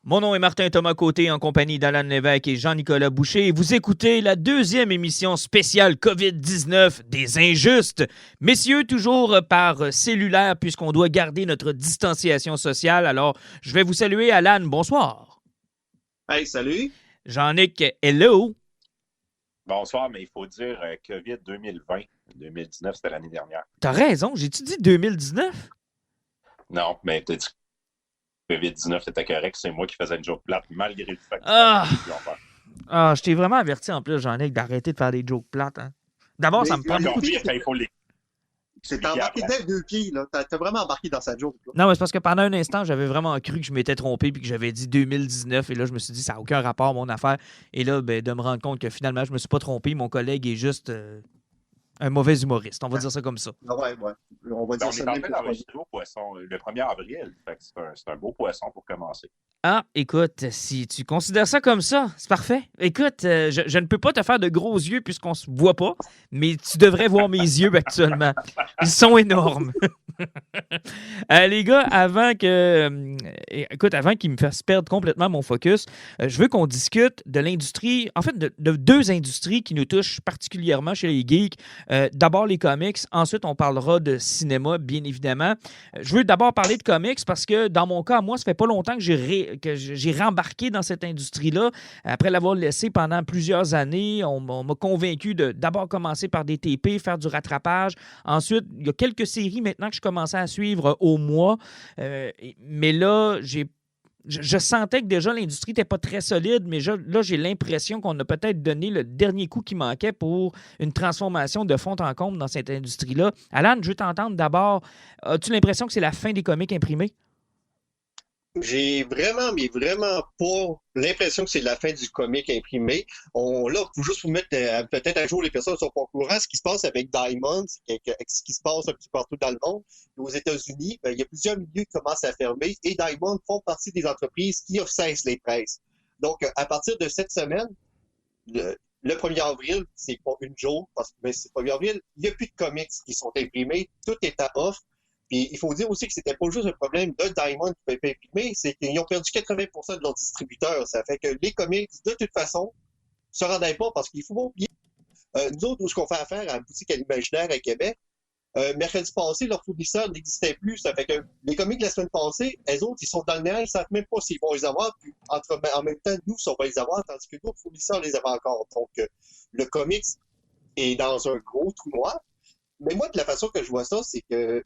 Mon nom est Martin Thomas Côté en compagnie d'Alan Lévesque et Jean-Nicolas Boucher. Et vous écoutez la deuxième émission spéciale COVID-19 des Injustes. Messieurs, toujours par cellulaire puisqu'on doit garder notre distanciation sociale. Alors, je vais vous saluer. Alan, bonsoir. Hey, salut! Jean-Nic, hello. Bonsoir, mais il faut dire COVID 2020. 2019, c'était l'année dernière. T'as raison, j'ai-tu dit 2019? Non, mais t'as dit que COVID-19 était correct, c'est moi qui faisais une joke plate, malgré le fait que Ah, c'était plus longtemps. je t'ai vraiment averti en plus, Jean-Nic, d'arrêter de faire des jokes plates. Hein. D'abord, ça Mais me prend Encore beaucoup de... pire quand il faut t'es l'expliquer embarqué après. dès deux pieds, là. T'as vraiment embarqué dans sa joke, là. Non, mais c'est parce que pendant un instant, j'avais vraiment cru que je m'étais trompé puis que j'avais dit 2019. Et là, je me suis dit, ça n'a aucun rapport, mon affaire. Et là, ben, de me rendre compte que finalement, je me suis pas trompé. Mon collègue est juste un mauvais humoriste. On va dire ça comme ça. Ah ouais, ouais. On va Ben, dire on ça est en même train pour toi. d'enregistrer au poisson le 1er avril, fait que c'est un beau poisson pour commencer. Ah, écoute, si tu considères ça comme ça, c'est parfait. Écoute, je ne peux pas te faire de gros yeux puisqu'on se voit pas, mais tu devrais voir mes yeux actuellement. Ils sont énormes. Les gars, avant qu'ils me fassent perdre complètement mon focus, je veux qu'on discute de l'industrie, en fait, de deux industries qui nous touchent particulièrement chez les geeks. D'abord les comics, ensuite on parlera de cinéma, bien évidemment. Je veux d'abord parler de comics parce que dans mon cas, moi, ça fait pas longtemps que j'ai rembarqué dans cette industrie-là. Après l'avoir laissé pendant plusieurs années, on m'a convaincu de d'abord commencer par des TP, faire du rattrapage. Ensuite, il y a quelques séries maintenant que je commençais à suivre au mois. Mais là, je sentais que déjà l'industrie n'était pas très solide, mais là, j'ai l'impression qu'on a peut-être donné le dernier coup qui manquait pour une transformation de fond en comble dans cette industrie-là. Alan, je veux t'entendre d'abord. As-tu l'impression que c'est la fin des comics imprimés? J'ai vraiment, mais vraiment pas l'impression que c'est la fin du comic imprimé. Là, faut juste vous mettre peut-être à jour les personnes qui sont pas au courant. Ce qui se passe avec Diamond, ce qui se passe un petit peu partout dans le monde. Aux États-Unis, ben, il y a plusieurs milieux qui commencent à fermer et Diamond font partie des entreprises qui cessent les presses. Donc, à partir de cette semaine, le 1er avril, c'est pas une jour, parce que ben, c'est le 1er avril, il n'y a plus de comics qui sont imprimés, tout est à off. Puis il faut dire aussi que c'était pas juste un problème de Diamond qui ne peut pas imprimer, c'est qu'ils ont perdu 80% de leurs distributeurs. Ça fait que les comics, de toute façon, se rendaient pas parce qu'il faut pas oublier. Nous autres, où ce qu'on fait affaire à la boutique à l'imaginaire à Québec, mercredi passé, leur fournisseur n'existait plus. Ça fait que les comics de la semaine passée, elles autres, ils sont dans le néant, ils savent même pas s'ils vont les avoir. Puis en même temps, nous, on va les avoir, tandis que d'autres fournisseurs les avaient encore. Donc, le comics est dans un gros trou noir. Mais moi, de la façon que je vois ça, c'est que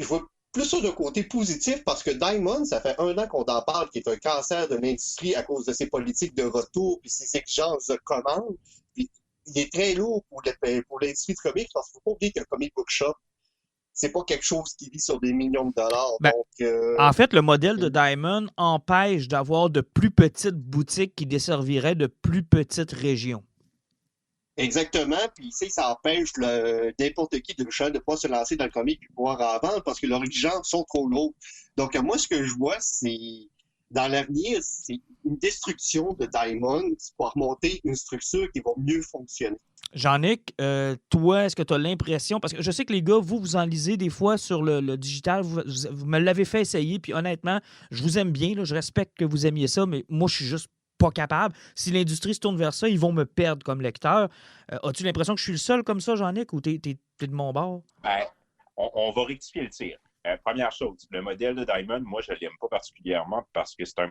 je vois plus ça d'un côté positif parce que Diamond, ça fait un an qu'on en parle, qui est un cancer de l'industrie à cause de ses politiques de retour puis ses exigences de commande. Puis, il est très lourd pour l'industrie du comics parce qu'il ne faut pas oublier qu'un comic book shop, c'est pas quelque chose qui vit sur des millions de dollars. Ben, Donc, en fait, le modèle de Diamond empêche d'avoir de plus petites boutiques qui desserviraient de plus petites régions. exactement. Puis, tu sais, ça empêche n'importe qui de ne pas se lancer dans le comic et pouvoir en vendre parce que leurs exigences sont trop lourdes. Donc, moi, ce que je vois, c'est dans l'avenir, c'est une destruction de Diamond pour remonter une structure qui va mieux fonctionner. Jean-Nic, toi, est-ce que tu as l'impression, parce que je sais que les gars, vous en lisez des fois sur le digital, vous me l'avez fait essayer, puis honnêtement, je vous aime bien, là, je respecte que vous aimiez ça, mais moi, je suis juste pas capable. Si l'industrie se tourne vers ça, ils vont me perdre comme lecteur. As-tu l'impression que je suis le seul comme ça, Jean-Nic, ou t'es de mon bord? Ben, on va rectifier le tir. Première chose, le modèle de Diamond, moi, je ne l'aime pas particulièrement parce que c'est un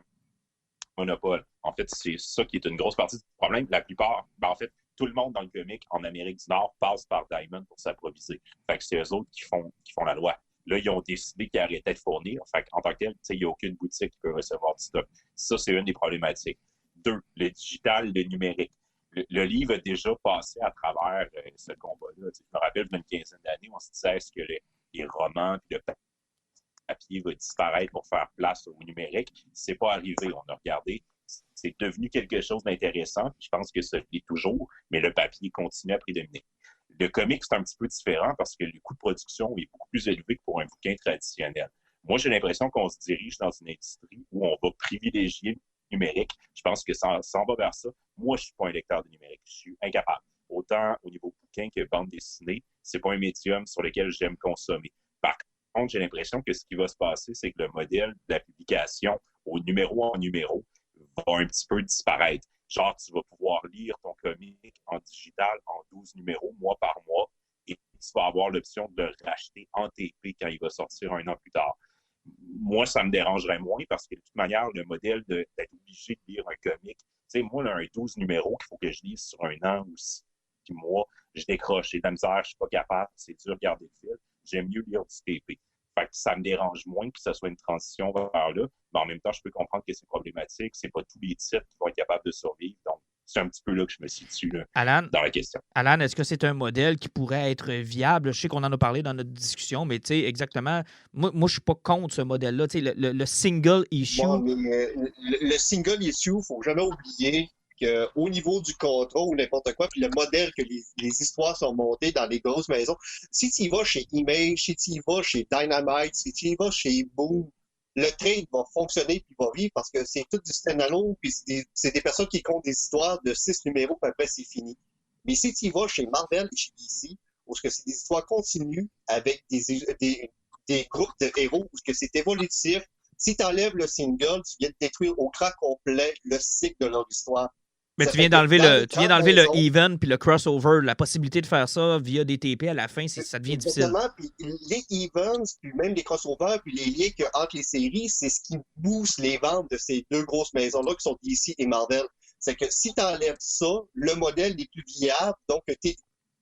monopole. En fait, c'est ça qui est une grosse partie du problème. La plupart, ben, en fait, tout le monde dans le comic en Amérique du Nord passe par Diamond pour s'approvisionner. Fait que c'est eux autres qui font la loi. Là, ils ont décidé qu'ils arrêtaient de fournir. Fait en tant que tel, il n'y a aucune boutique qui peut recevoir du stock. Ça, c'est une des problématiques. Deux, le digital, le numérique. Le livre a déjà passé à travers ce combat-là. Je me rappelle, il y a une quinzaine d'années, on se disait est-ce que les romans et le papier va disparaître pour faire place au numérique. C'est pas arrivé. On a regardé. C'est devenu quelque chose d'intéressant. Je pense que ça l'est toujours, mais le papier continue à prédominer. Le comic, c'est un petit peu différent parce que le coût de production est beaucoup plus élevé que pour un bouquin traditionnel. Moi, j'ai l'impression qu'on se dirige dans une industrie où on va privilégier le numérique. Je pense que ça va vers ça. Moi, je ne suis pas un lecteur de numérique. Je suis incapable. Autant au niveau bouquin que bande dessinée, c'est pas un médium sur lequel j'aime consommer. Par contre, j'ai l'impression que ce qui va se passer, c'est que le modèle de la publication au numéro en numéro va un petit peu disparaître. Genre, tu vas pouvoir lire ton comic en digital en 12 numéros, mois par mois, et tu vas avoir l'option de le racheter en TP quand il va sortir un an plus tard. Moi, ça me dérangerait moins parce que de toute manière, le modèle d'être obligé de lire un comic, tu sais, moi, là, un 12 numéros qu'il faut que je lise sur un an ou 6 mois, je décroche, j'ai de la misère, je suis pas capable, c'est dur de garder le fil. J'aime mieux lire du TP. Fait que ça me dérange moins que ce soit une transition vers là, mais en même temps, je peux comprendre que c'est problématique. C'est pas tous les titres qui vont être capables de survivre. Donc, c'est un petit peu là que je me situe là, Alan, dans la question. Alan, est-ce que c'est un modèle qui pourrait être viable? Je sais qu'on en a parlé dans notre discussion, mais tu sais, exactement, moi je suis pas contre ce modèle-là. Tu sais, le single issue. Bon, mais le single issue, faut jamais oublier qu'au niveau du contrat ou n'importe quoi, puis le modèle que les histoires sont montées dans les grosses maisons, si tu y vas chez Image, si tu y vas chez Dynamite, si tu y vas chez Boom, le trade va fonctionner puis va vivre parce que c'est tout du stand-alone, puis c'est des personnes qui comptent des histoires de 6 numéros, puis après c'est fini. Mais si tu y vas chez Marvel et chez DC, où c'est des histoires continues avec des groupes de héros, où c'est évolutif, si tu enlèves le single, tu viens de détruire au cran complet le cycle de leur histoire. Mais tu viens d'enlever le even puis le crossover, la possibilité de faire ça via des TP à la fin, ça devient difficile. Exactement, puis les events, puis même les crossovers, puis les liens qu'il y a entre les séries, c'est ce qui booste les ventes de ces deux grosses maisons-là qui sont DC et Marvel. C'est que si tu enlèves ça, le modèle n'est plus viable, donc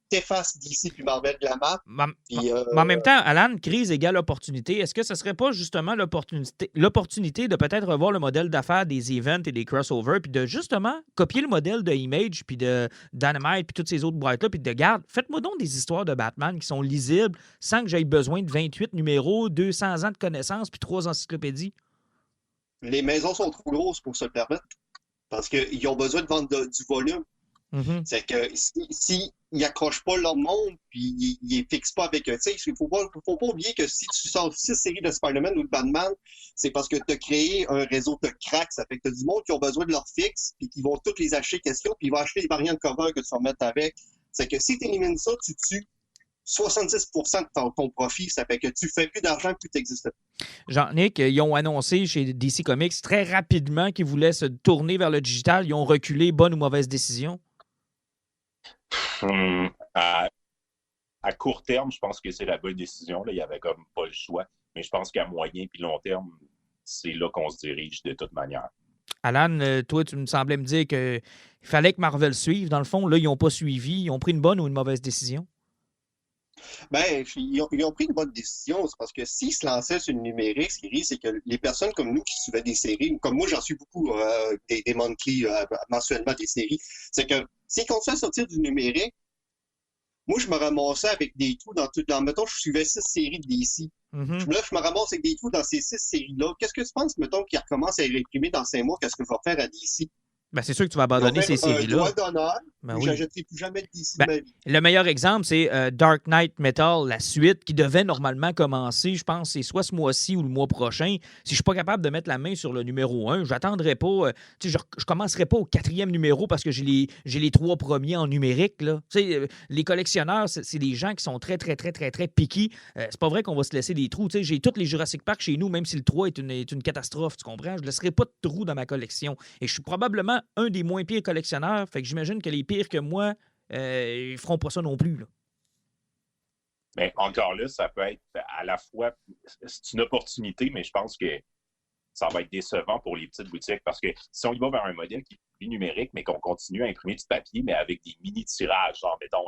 t'effaces DC puis Marvel de la map. Mais en même temps, Alan, crise égale opportunité. Est-ce que ce ne serait pas justement l'opportunité de peut-être revoir le modèle d'affaires des events et des crossovers, puis de justement copier le modèle de Image, puis de Dynamite, puis toutes ces autres boîtes-là, puis de garde, faites-moi donc des histoires de Batman qui sont lisibles sans que j'aie besoin de 28 numéros, 200 ans de connaissances, puis 3 encyclopédies. Les maisons sont trop grosses pour se le permettre, parce qu'ils ont besoin de vendre du volume. Mm-hmm. C'est que si ils accrochent pas leur monde, puis ils les fixent pas avec eux. Tu sais, il faut pas oublier que si tu sors 6 séries de Spider-Man ou de Batman, c'est parce que tu as créé un réseau de cracks. Ça fait que tu as du monde qui ont besoin de leur fixe, puis qui vont toutes les acheter question, puis ils vont acheter les variantes cover que tu vas mettre avec. C'est que si tu élimines ça, tu tues 70% de ton profit. Ça fait que tu fais plus d'argent, plus tu existes. Jean-Nic, ils ont annoncé chez DC Comics très rapidement qu'ils voulaient se tourner vers le digital. Ils ont reculé, bonne ou mauvaise décision? À court terme, je pense que c'est la bonne décision. Là. Il n'y avait comme pas le choix. Mais je pense qu'à moyen et long terme, c'est là qu'on se dirige de toute manière. Alan, toi, tu me semblais me dire qu'il fallait que Marvel suive. Dans le fond, là, ils n'ont pas suivi. Ils ont pris une bonne ou une mauvaise décision? Ben, ils ont pris une bonne décision. C'est parce que s'ils se lançaient sur le numérique, ce qui risque, c'est que les personnes comme nous qui suivaient des séries, comme moi, j'en suis beaucoup, des monthly, mensuellement des séries, c'est que s'ils continuent à sortir du numérique, moi, je me ramassais avec des trous mettons, je suivais 6 séries de DC. Mm-hmm. Là, je me ramasse avec des trous dans ces 6 séries-là. Qu'est-ce que tu penses, mettons, qu'ils recommencent à les réprimer dans 5 mois? Qu'est-ce que je vais faire à DC? Ben, c'est sûr que tu vas abandonner ces séries-là. Droit d'honneur, ben oui. J'achèterai plus jamais de DC de ma vie. Le meilleur exemple, c'est Dark Knight Metal, la suite, qui devait normalement commencer, je pense, c'est soit ce mois-ci ou le mois prochain. Si je suis pas capable de mettre la main sur le numéro 1, j'attendrai pas. Je commencerai pas au 4e numéro parce que j'ai les 3 premiers en numérique. Là. Les collectionneurs, c'est des gens qui sont très, très, très, très, très piqués. C'est pas vrai qu'on va se laisser des trous. J'ai tous les Jurassic Park chez nous, même si le 3 est une catastrophe, tu comprends? Je ne laisserai pas de trous dans ma collection. Et je suis probablement un des moins pires collectionneurs, fait que j'imagine que les pires que moi, ils feront pas ça non plus. Là. Mais encore là, ça peut être à la fois, c'est une opportunité, mais je pense que ça va être décevant pour les petites boutiques parce que si on y va vers un modèle qui est plus numérique, mais qu'on continue à imprimer du papier, mais avec des mini-tirages, genre, mettons,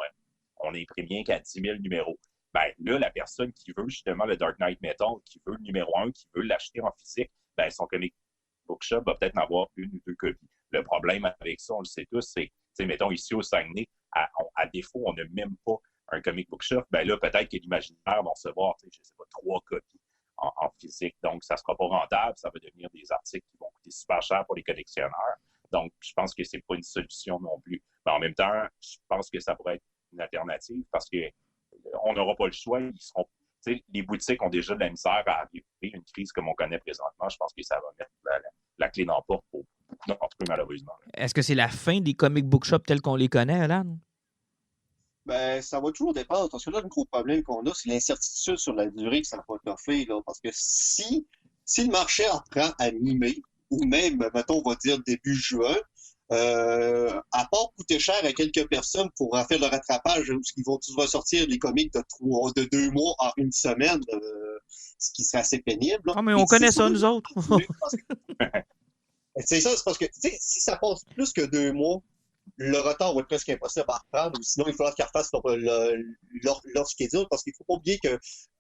on n'imprime rien qu'à 10 000 numéros. Ben là, la personne qui veut justement le Dark Knight Metal, qui veut le numéro 1, qui veut l'acheter en physique, ben son comic bookshop va peut-être en avoir 1 ou 2 copies. Le problème avec ça, on le sait tous, c'est, mettons, ici au Saguenay, à défaut, on n'a même pas un comic book shop. Ben là, peut-être que l'imaginaire va recevoir, je ne sais pas, 3 copies en physique. Donc, ça ne sera pas rentable. Ça va devenir des articles qui vont coûter super cher pour les collectionneurs. Donc, je pense que ce n'est pas une solution non plus. Mais en même temps, je pense que ça pourrait être une alternative parce qu'on n'aura pas le choix. Les boutiques ont déjà de la misère à arriver une crise comme on connaît présentement. Je pense que ça va mettre la clé dans la porte pour beaucoup d'entre eux, malheureusement. Est-ce que c'est la fin des comic book shops tels qu'on les connaît, Alan? Ben, ça va toujours dépendre. Parce que là, le gros problème qu'on a, c'est l'incertitude sur la durée que ça va t'offrir. Parce que si le marché apprend à mimer, ou même, mettons, on va dire début juin, à part coûter cher à quelques personnes pour faire le rattrapage, où ils vont tous ressortir les comics de 2 mois en une semaine, ce qui serait assez pénible. Là. Ah, mais on connaît ça, nous autres. C'est ça, c'est parce que si ça passe plus que 2 mois, le retard va être presque impossible à reprendre, ou sinon il faudra qu'ils refassent leur schedule, parce qu'il ne faut pas oublier que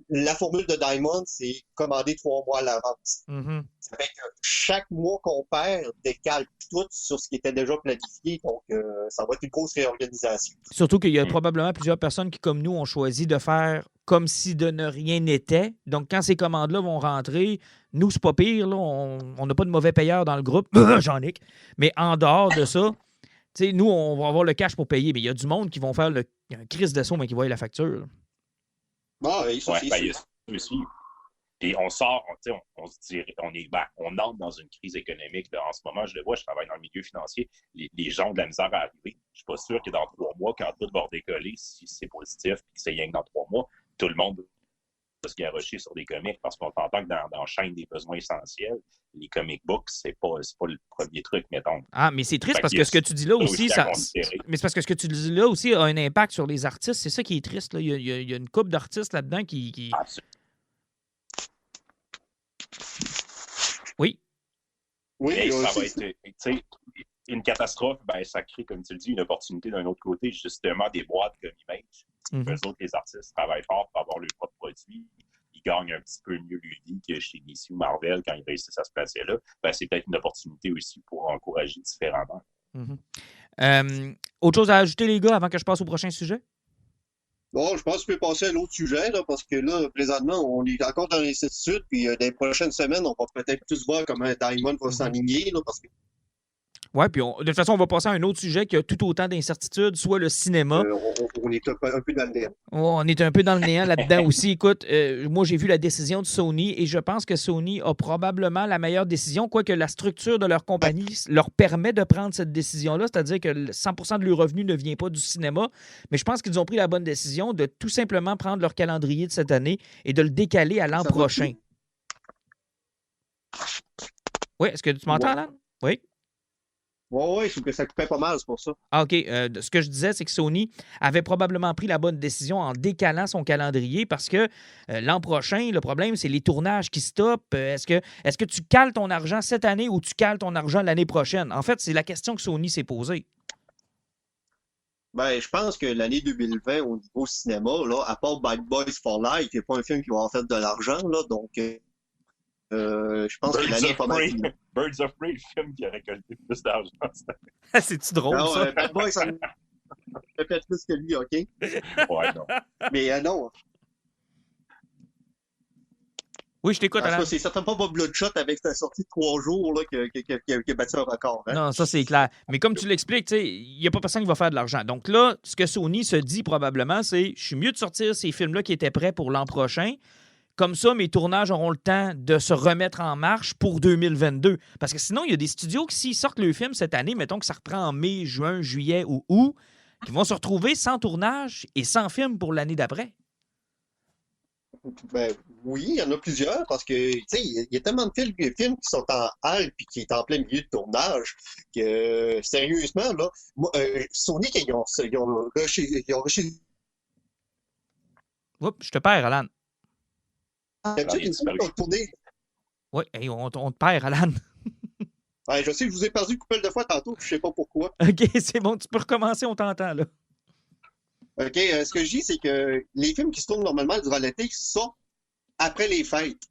la formule de Diamond, c'est commander 3 mois à l'avance. Mm-hmm. Ça fait que chaque mois qu'on perd décale tout sur ce qui était déjà planifié, donc ça va être une grosse réorganisation. Surtout qu'il y a probablement plusieurs personnes qui, comme nous, ont choisi de faire comme si de ne rien n'était. Donc, quand ces commandes-là vont rentrer, nous, c'est pas pire. Là, on n'a pas de mauvais payeurs dans le groupe. Jean-Nic. Mais en dehors de ça, nous, on va avoir le cash pour payer. Mais il y a du monde qui vont faire un crise de saut, mais qui voient la facture. Ah, oui, ça, il y a ça aussi. Et on sort, on se dit, on entre dans une crise économique. Là. En ce moment, je le vois, je travaille dans le milieu financier. Les gens ont de la misère à arriver. Je ne suis pas sûr que dans 3 mois, quand tout va redécoller, si c'est positif et que c'est rien que dans 3 mois, tout le monde va se garrocher sur des comics parce qu'on s'entend que dans la chaîne des besoins essentiels, les comic books, c'est pas le premier truc, mettons. Ah, mais c'est triste parce que ce que tu dis là aussi, mais c'est parce que ce que tu dis là aussi a un impact sur les artistes. C'est ça qui est triste. Là. Il y a une couple d'artistes là-dedans qui... Absolument. Oui. Oui, et ça va être, une catastrophe, ça crée, comme tu le dis, une opportunité d'un autre côté, justement, des boîtes comme Image. Eux autres, les artistes travaillent fort pour avoir leur propre produit. Ils gagnent un petit peu mieux leur vie que chez DC ou Marvel quand ils réussissent à se placer là. C'est peut-être une opportunité aussi pour encourager différemment. Autre chose à ajouter, les gars, avant que je passe au prochain sujet? Bon, je pense que tu peux passer à l'autre sujet, là, parce que là, présentement, on est encore dans l'incertitude, puis dans les prochaines semaines, on va peut-être tous voir comment Diamond va s'enligner, là, parce que... Oui, puis de toute façon, on va passer à un autre sujet qui a tout autant d'incertitudes, soit le cinéma. On est un peu dans le néant. On est un peu dans le néant là-dedans aussi. Écoute, moi, j'ai vu la décision de Sony et je pense que Sony a probablement la meilleure décision, quoique la structure de leur compagnie leur permet de prendre cette décision-là, c'est-à-dire que 100% de leur revenu ne vient pas du cinéma, mais je pense qu'ils ont pris la bonne décision de tout simplement prendre leur calendrier de cette année et de le décaler à l'an prochain. Oui, est-ce que tu m'entends, Alan? Oui. Oui, je trouve que ça coupait pas mal, c'est pour ça. Ah, OK. Ce que je disais, c'est que Sony avait probablement pris la bonne décision en décalant son calendrier parce que l'an prochain, le problème, c'est les tournages qui stoppent. Est-ce que tu cales ton argent cette année ou tu cales ton argent l'année prochaine? En fait, c'est la question que Sony s'est posée. Je pense que l'année 2020, au niveau cinéma, là, à part Bad Boys for Life, il n'y a pas un film qui va en faire de l'argent, là, donc... je pense que l'année est pas mal finie. Birds of Prey, le film qui a récolté plus d'argent. C'est-tu drôle, non, ça? Bad Boys, ça fait plus que lui, OK? Ouais, non. Mais non. Oui, je t'écoute, Alan. C'est certainement pas Bloodshot avec sa sortie de 3 jours là, qui a battu un record. Hein? Non, ça, c'est clair. Mais comme tu l'expliques, il n'y a pas personne qui va faire de l'argent. Donc là, ce que Sony se dit probablement, c'est « Je suis mieux de sortir ces films-là qui étaient prêts pour l'an prochain. » Comme ça, mes tournages auront le temps de se remettre en marche pour 2022. Parce que sinon, il y a des studios qui, s'ils sortent le film cette année, mettons que ça reprend en mai, juin, juillet ou août, qui vont se retrouver sans tournage et sans film pour l'année d'après. Oui, il y en a plusieurs parce que, tu sais, il y a tellement de films qui sont en halle et qui sont en plein milieu de tournage que, sérieusement, là, moi, Sony, ils ont rushé. Oups, je te perds, Alan. Oui, hey, on te perd, Alan. Je sais que je vous ai perdu une couple de fois tantôt, je ne sais pas pourquoi. OK, c'est bon, tu peux recommencer, on t'entend, là. OK, ce que je dis, c'est que les films qui se tournent normalement durant l'été sortent après les fêtes.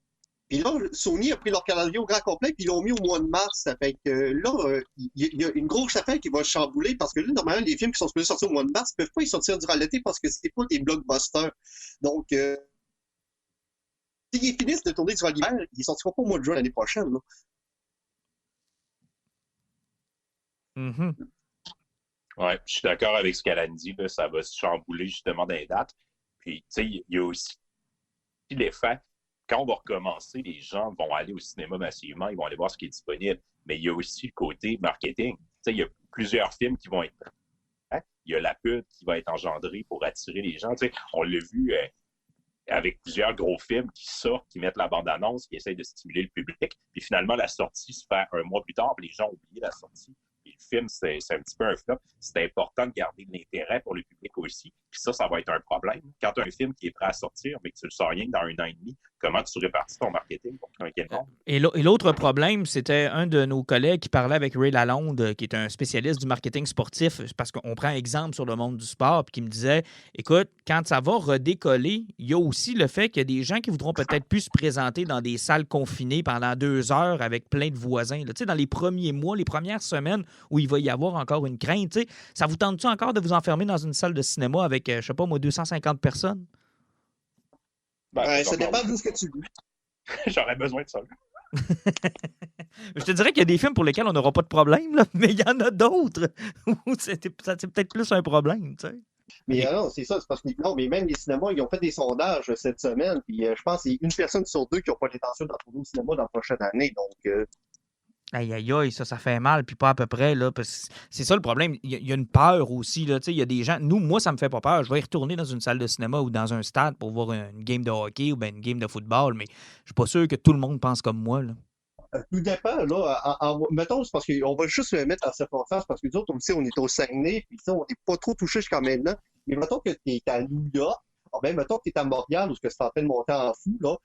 Puis là, Sony a pris leur calendrier au grand complet, puis ils l'ont mis au mois de mars. Ça fait que là, il y a une grosse affaire qui va chambouler, parce que là, normalement, les films qui sont supposés sortir au mois de mars ne peuvent pas y sortir durant l'été parce que c'est pas des blockbusters. Donc, s'ils finissent de tourner durant l'hiver, ils ne sortiront pas au mois de juin l'année prochaine. Là. Mm-hmm. Oui, je suis d'accord avec ce qu'Alan dit. Là, ça va se chambouler justement dans les dates. Puis, tu sais, il y a aussi l'effet, quand on va recommencer, les gens vont aller au cinéma massivement, ils vont aller voir ce qui est disponible. Mais il y a aussi le côté marketing. Tu sais, il y a plusieurs films qui vont être... Il y a la pub qui va être engendrée pour attirer les gens. Tu sais, on l'a vu... avec plusieurs gros films qui sortent, qui mettent la bande-annonce, qui essayent de stimuler le public. Puis finalement, la sortie se fait un mois plus tard, puis les gens ont oublié la sortie. Puis le film, c'est un petit peu un flop. C'est important de garder de l'intérêt pour le public aussi. Puis ça va être un problème. Quand tu as un film qui est prêt à sortir, mais que tu le sors rien que dans 1 an et demi, comment tu répartis ton marketing pour convaincre le monde? Et l'autre problème, c'était un de nos collègues qui parlait avec Ray Lalonde, qui est un spécialiste du marketing sportif, parce qu'on prend exemple sur le monde du sport, puis qui me disait, écoute, quand ça va redécoller, il y a aussi le fait qu'il y a des gens qui voudront peut-être plus se présenter dans des salles confinées pendant 2 heures avec plein de voisins. Là, dans les premiers mois, les premières semaines où il va y avoir encore une crainte, ça vous tente-tu encore de vous enfermer dans une salle de cinéma avec, je sais pas moi, 250 personnes? Ça dépend de ce que tu veux. J'aurais besoin de ça. Je te dirais qu'il y a des films pour lesquels on n'aura pas de problème, là, mais il y en a d'autres où c'est peut-être plus un problème. Tu sais. Mais non, c'est ça, c'est parce que non, mais même les cinémas, ils ont fait des sondages cette semaine, puis je pense que c'est 1 personne sur 2 qui n'a pas l'intention de retourner au cinéma dans la prochaine année. Donc, aïe, aïe, aïe, ça fait mal, puis pas à peu près, là, parce que c'est ça le problème. Il y a une peur aussi, là, tu sais, il y a des gens... Moi, ça me fait pas peur. Je vais y retourner dans une salle de cinéma ou dans un stade pour voir une game de hockey ou bien une game de football, mais je suis pas sûr que tout le monde pense comme moi, là. tout dépend, là. Mettons, c'est parce qu'on va juste le mettre en circonstance, parce que nous autres, aussi, on est au Saguenay, puis ça, on n'est pas trop touché jusqu'à maintenant. Mais mettons que tu es à New York, mettons que tu es à Montréal, où c'est en train de monter en fou, là.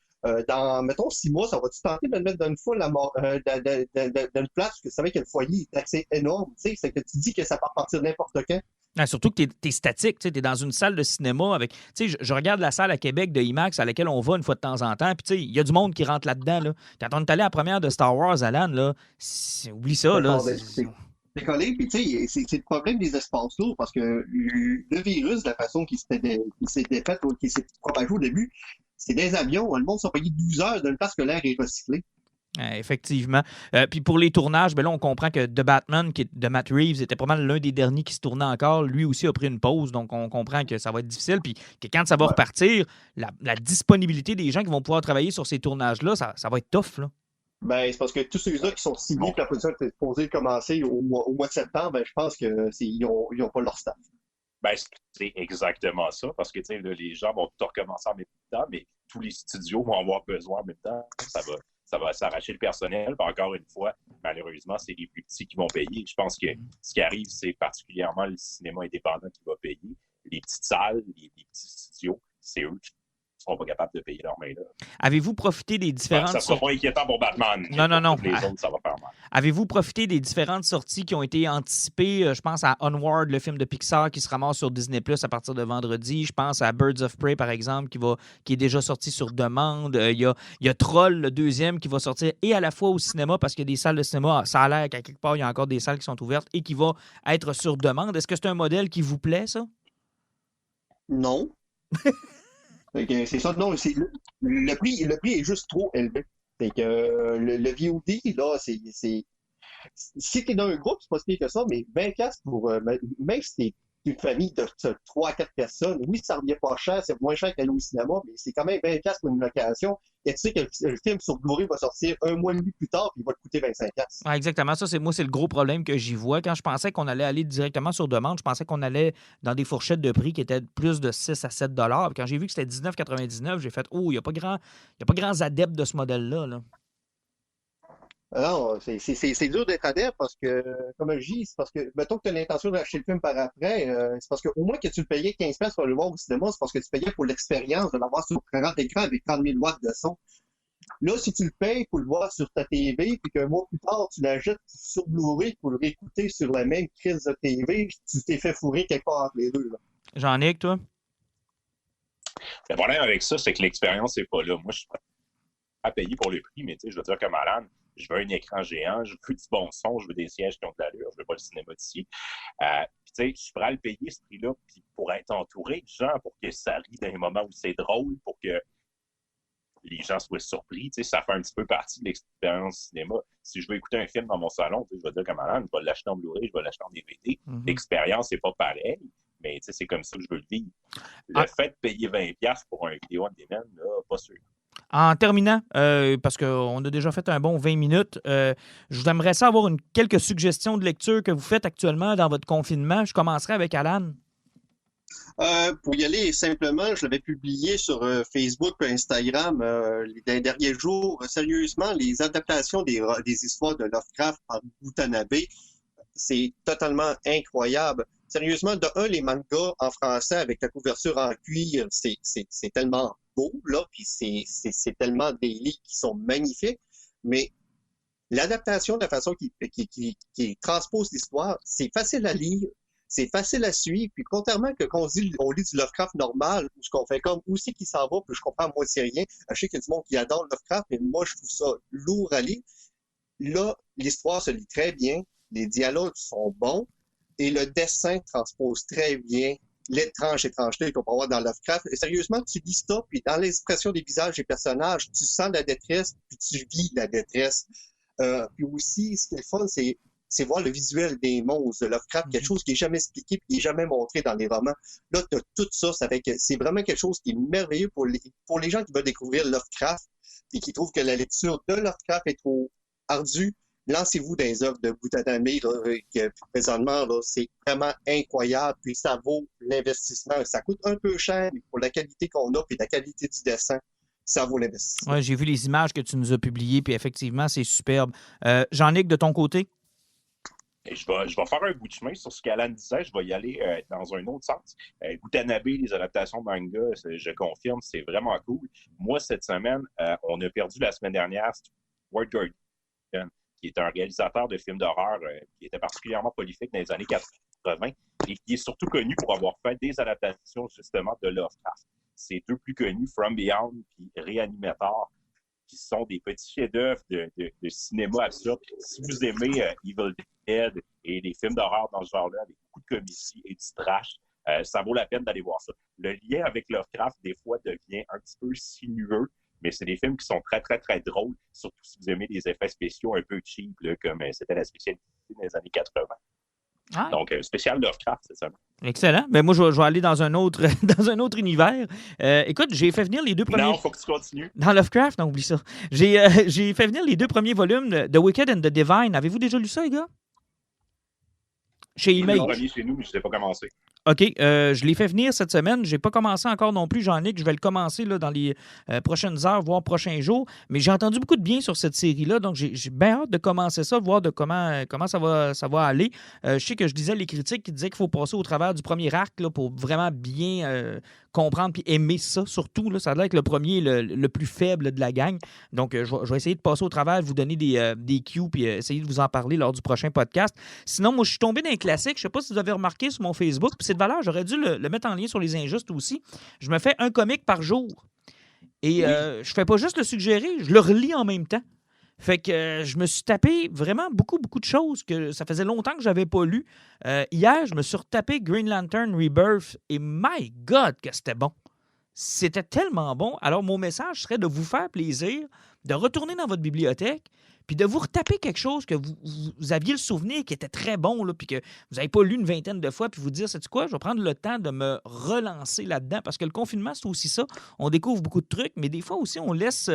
Dans, mettons, 6 mois, ça va-tu tenter de le mettre dans une foule, dans une place, parce que c'est vrai que le foyer est assez énorme, tu sais, c'est que tu dis que ça peut repartir n'importe quand. Ah, surtout que tu es statique, tu es dans une salle de cinéma avec. Tu sais, je regarde la salle à Québec de IMAX à laquelle on va une fois de temps en temps, puis tu sais, il y a du monde qui rentre là-dedans. Là. Quand on est allé à la première de Star Wars, Alan, là, oublie ça. Là, c'est collé, puis tu sais, c'est le problème des espaces lourds, parce que le virus, de la façon qu'il s'est défait, qu'il s'est propagé au début, c'est des avions, le monde s'est payé 12 heures d'une place que l'air est recyclé. Effectivement. Puis pour les tournages, ben là, on comprend que The Batman, qui est de Matt Reeves, était pas mal l'un des derniers qui se tournait encore. Lui aussi a pris une pause, donc on comprend que ça va être difficile. Puis que quand ça va repartir, la disponibilité des gens qui vont pouvoir travailler sur ces tournages-là, ça va être tough, là. Ben, c'est parce que tous ceux-là qui sont signés, puis la production est supposée commencer au mois de septembre, ben, je pense qu'ils n'ont pas leur staff. Ben, c'est exactement ça, parce que là, les gens vont tout recommencer en même temps, mais tous les studios vont avoir besoin en même temps. Ça va s'arracher le personnel. Puis encore une fois, malheureusement, c'est les plus petits qui vont payer. Je pense que ce qui arrive, c'est particulièrement le cinéma indépendant qui va payer. Les petites salles, les petits studios, c'est eux qui ne seront pas capables de payer leur main-là. Avez-vous profité des différentes... Ça ne sera pas inquiétant pour Batman. Non. Les autres, ça va faire mal. Avez-vous profité des différentes sorties qui ont été anticipées? Je pense à Onward, le film de Pixar qui se ramasse sur Disney+ à partir de vendredi. Je pense à Birds of Prey, par exemple, qui est déjà sorti sur demande. Il y a Troll, le deuxième, qui va sortir et à la fois au cinéma, parce qu'il y a des salles de cinéma. Ça a l'air qu'à quelque part, il y a encore des salles qui sont ouvertes et qui va être sur demande. Est-ce que c'est un modèle qui vous plaît, ça? Non. C'est ça, non, le prix est juste trop élevé. C'est que le VOD, là, si t'es dans un groupe, c'est pas si pire que ça, mais 20$ pour, même si t'es une famille de 3 à 4 personnes, oui, ça revient pas cher, c'est moins cher qu'aller au cinéma, mais c'est quand même 20$ pour une location. Et tu sais que le film sur Blu-ray va sortir 1 mois et demi plus tard, puis il va te coûter 25$. Ah, exactement. Ça, c'est le gros problème que j'y vois. Quand je pensais qu'on allait aller directement sur demande, je pensais qu'on allait dans des fourchettes de prix qui étaient plus de 6 à 7$. Puis quand j'ai vu que c'était 19,99$, j'ai fait « Oh, il n'y a pas grands adeptes de ce modèle-là. » là. Non, c'est dur d'être adepte parce que, comme je dis, c'est parce que, mettons que tu as l'intention d'acheter le film par après, c'est parce qu'au moins que tu le payais 15$ pour le voir au cinéma, c'est parce que tu payais pour l'expérience de l'avoir sur un grand écran avec 30 000 watts de son. Là, si tu le payes pour le voir sur ta TV, puis qu'un mois plus tard, tu l'achètes sur Blu-ray pour le réécouter sur la même crise de TV, tu t'es fait fourrer quelque part entre les deux. Là. Jean-Nic, toi? Le problème avec ça, c'est que l'expérience n'est pas là. Moi, je suis prêt à payer pour le prix, mais je veux dire, comme Alan, je veux un écran géant, je veux du bon son, je veux des sièges qui ont de l'allure, je veux pas le cinéma d'ici. Puis, je suis prêt à le payer, ce prix-là, puis pour être entouré de gens, pour que ça rie dans les moments où c'est drôle, pour que les gens soient surpris. Ça fait un petit peu partie de l'expérience cinéma. Si je veux écouter un film dans mon salon, je vais dire comme Alan, je vais l'acheter en Blu-ray, je vais l'acheter en DVD. L'expérience n'est pas pareille, mais c'est comme ça que je veux le vivre. Le fait de payer 20$ pour un vidéo on demand, là, pas sûr. En terminant, parce qu'on a déjà fait un bon 20 minutes, je vous aimerais ça avoir quelques suggestions de lecture que vous faites actuellement dans votre confinement. Je commencerai avec Alan. Pour y aller simplement, je l'avais publié sur Facebook et Instagram les derniers jours. Sérieusement, les adaptations des histoires de Lovecraft par Watanabe, c'est totalement incroyable. Sérieusement, de un, les mangas en français avec la couverture en cuir, c'est tellement beau, là, puis c'est tellement des livres qui sont magnifiques, mais l'adaptation de la façon qui transpose l'histoire, c'est facile à lire, c'est facile à suivre, puis contrairement que quand on lit du Lovecraft normal, où ce qu'on fait comme, où c'est qu'il s'en va, puis je comprends à moitié rien, je sais qu'il y a du monde qui adore Lovecraft, mais moi, je trouve ça lourd à lire. Là, l'histoire se lit très bien, les dialogues sont bons, et le dessin transpose très bien l'étrange étrangeté qu'on peut avoir dans Lovecraft. Et sérieusement, tu lis ça, puis dans l'expression des visages des personnages, tu sens la détresse, puis tu vis la détresse. Puis aussi, ce qui est le fun, c'est voir le visuel des monstres de Lovecraft, quelque chose qui n'est jamais expliqué, puis qui n'est jamais montré dans les romans. Là, tu as tout ça, c'est vraiment quelque chose qui est merveilleux pour les gens qui veulent découvrir Lovecraft, et qui trouvent que la lecture de Lovecraft est trop ardue. Lancez-vous dans les œuvres de Watanabe, que présentement, là, c'est vraiment incroyable, puis ça vaut l'investissement. Ça coûte un peu cher, mais pour la qualité qu'on a, puis la qualité du dessin, ça vaut l'investissement. Ouais, j'ai vu les images que tu nous as publiées, puis effectivement, c'est superbe. Jean-Nic, de ton côté? Je vais faire un bout de chemin sur ce qu'Alan disait. Je vais y aller dans un autre sens. Watanabe, les adaptations de manga, je confirme, c'est vraiment cool. Moi, cette semaine, on a perdu la semaine dernière Stuart Gordon, qui est un réalisateur de films d'horreur qui était particulièrement prolifique dans les années 80 et qui est surtout connu pour avoir fait des adaptations justement de Lovecraft. Ses deux plus connus, From Beyond et Reanimator, qui sont des petits chefs-d'œuvre de cinéma absurde. Si vous aimez Evil Dead et les films d'horreur dans ce genre-là, avec beaucoup de comédie et du trash, ça vaut la peine d'aller voir ça. Le lien avec Lovecraft, des fois, devient un petit peu sinueux, mais c'est des films qui sont très, très, très drôles, surtout si vous aimez les effets spéciaux un peu cheap, là, comme c'était la spécialité des années 80. Ah. Donc, spécial Lovecraft, c'est ça. Excellent. Ben moi, je vais aller dans un autre, dans un autre univers. Écoute, j'ai fait venir les deux premiers... Non, il faut que tu continues. Dans Lovecraft, non, oublie ça. J'ai fait venir les deux premiers volumes de The Wicked and the Divine. Avez-vous déjà lu ça, les gars? Chez Image. Le premier chez nous, mais je ne l'ai pas commencé. OK. Je l'ai fait venir cette semaine. Je n'ai pas commencé encore non plus, Jean-Nic. Je vais le commencer là, dans les prochaines heures, voire prochains jours. Mais j'ai entendu beaucoup de bien sur cette série-là. Donc, j'ai bien hâte de commencer ça, voir de comment ça va aller. Je sais que je disais les critiques qui disaient qu'il faut passer au travers du premier arc là, pour vraiment bien comprendre puis aimer ça. Surtout, là, ça a l'air que le premier est le plus faible de la gang. Donc, je vais essayer de passer au travers, vous donner des cues puis essayer de vous en parler lors du prochain podcast. Sinon, moi, je suis tombé dans un classique. Je ne sais pas si vous avez remarqué sur mon Facebook. Puis c'est de valeur. J'aurais dû le mettre en lien sur Les Injustes aussi. Je me fais un comic par jour. Et je fais pas juste le suggérer, je le relis en même temps. Fait que je me suis tapé vraiment beaucoup, beaucoup de choses que ça faisait longtemps que je n'avais pas lu. Hier, je me suis retapé Green Lantern Rebirth et my God, que c'était bon. C'était tellement bon. Alors, mon message serait de vous faire plaisir, de retourner dans votre bibliothèque, puis de vous retaper quelque chose que vous aviez le souvenir qui était très bon, là, puis que vous n'avez pas lu une vingtaine de fois, puis vous dire, sais-tu quoi, je vais prendre le temps de me relancer là-dedans, parce que le confinement, c'est aussi ça. On découvre beaucoup de trucs, mais des fois aussi, on laisse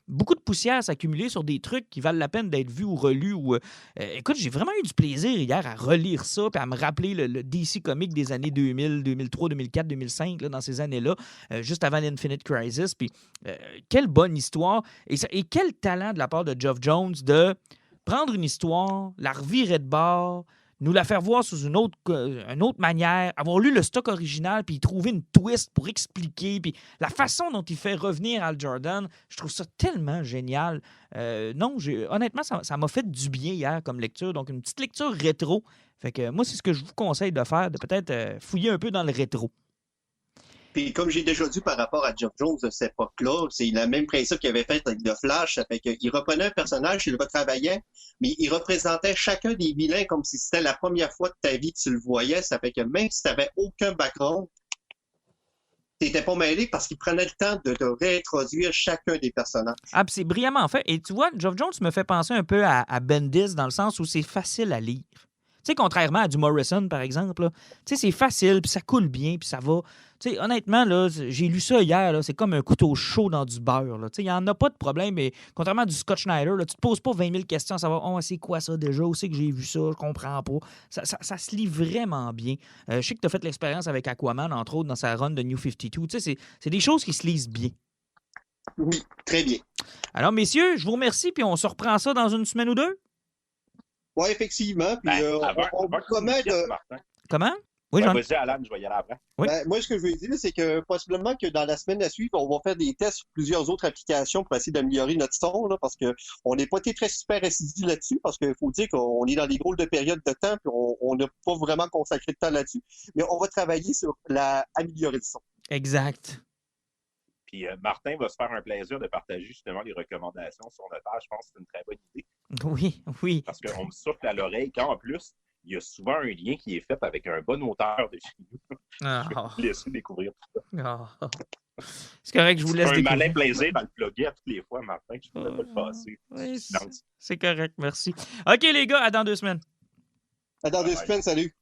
beaucoup de poussière s'accumuler sur des trucs qui valent la peine d'être vus ou relus. Écoute, j'ai vraiment eu du plaisir hier à relire ça, puis à me rappeler le DC Comics des années 2000, 2003, 2004, 2005, là, dans ces années-là, juste avant l'Infinite Crisis, puis quelle bonne histoire, et quel talent de la part de Geoff Johns de prendre une histoire, la revirer de bord, nous la faire voir sous une autre manière, avoir lu le stock original, puis trouver une twist pour expliquer, puis la façon dont il fait revenir Hal Jordan, je trouve ça tellement génial. Honnêtement, ça m'a fait du bien hier comme lecture, donc une petite lecture rétro. Fait que moi, c'est ce que je vous conseille de faire, de peut-être fouiller un peu dans le rétro. Puis comme j'ai déjà dit par rapport à Geoff Johns de cette époque-là, c'est le même principe qu'il avait fait avec The Flash. Ça fait qu'il reprenait un personnage, il le retravaillait, mais il représentait chacun des vilains comme si c'était la première fois de ta vie que tu le voyais. Ça fait que même si tu n'avais aucun background, tu n'étais pas mêlé parce qu'il prenait le temps de te réintroduire chacun des personnages. Ah, puis c'est brillamment fait. Et tu vois, Geoff Johns me fait penser un peu à Bendis dans le sens où c'est facile à lire. sais, contrairement à du Morrison, par exemple, là, tu sais, c'est facile, puis ça coule bien, puis ça va. Tu sais, honnêtement, là, j'ai lu ça hier, là, c'est comme un couteau chaud dans du beurre. Tu sais, il n'y en a pas de problème, mais contrairement à du Scott Schneider, là, tu te poses pas 20 000 questions à savoir, oh, c'est quoi ça déjà, où c'est que j'ai vu ça, je comprends pas. Ça se lit vraiment bien. Je sais que tu as fait l'expérience avec Aquaman, entre autres, dans sa run de New 52. Tu sais, c'est des choses qui se lisent bien. Oui, très bien. Alors, messieurs, je vous remercie, puis on se reprend ça dans une semaine ou deux? Oui, effectivement. Puis, on vous promet de... Comment? Oui, Jean. Vas-y, Alan, je vais y aller après. Oui. Moi, ce que je veux dire, c'est que possiblement que dans la semaine à suivre, on va faire des tests sur plusieurs autres applications pour essayer d'améliorer notre son, là, parce qu'on n'est pas été très super assidus là-dessus, parce qu'il faut dire qu'on est dans des drôles de périodes de temps, puis on n'a pas vraiment consacré de temps là-dessus. Mais on va travailler sur améliorer le son. Exact. Puis Martin va se faire un plaisir de partager justement les recommandations sur notre page. Je pense que c'est une très bonne idée. Oui, oui. Parce qu'on me souffle à l'oreille qu'en plus, il y a souvent un lien qui est fait avec un bon auteur de chez nous. Je vais vous laisser découvrir tout ça. C'est correct, je vous laisse découvrir. C'est un malin plaisir dans le plugger à toutes les fois, Martin, que je ne pouvais pas le passer. Oui, c'est correct, merci. OK, les gars, à dans 2 semaines. À dans 2 semaines, salut.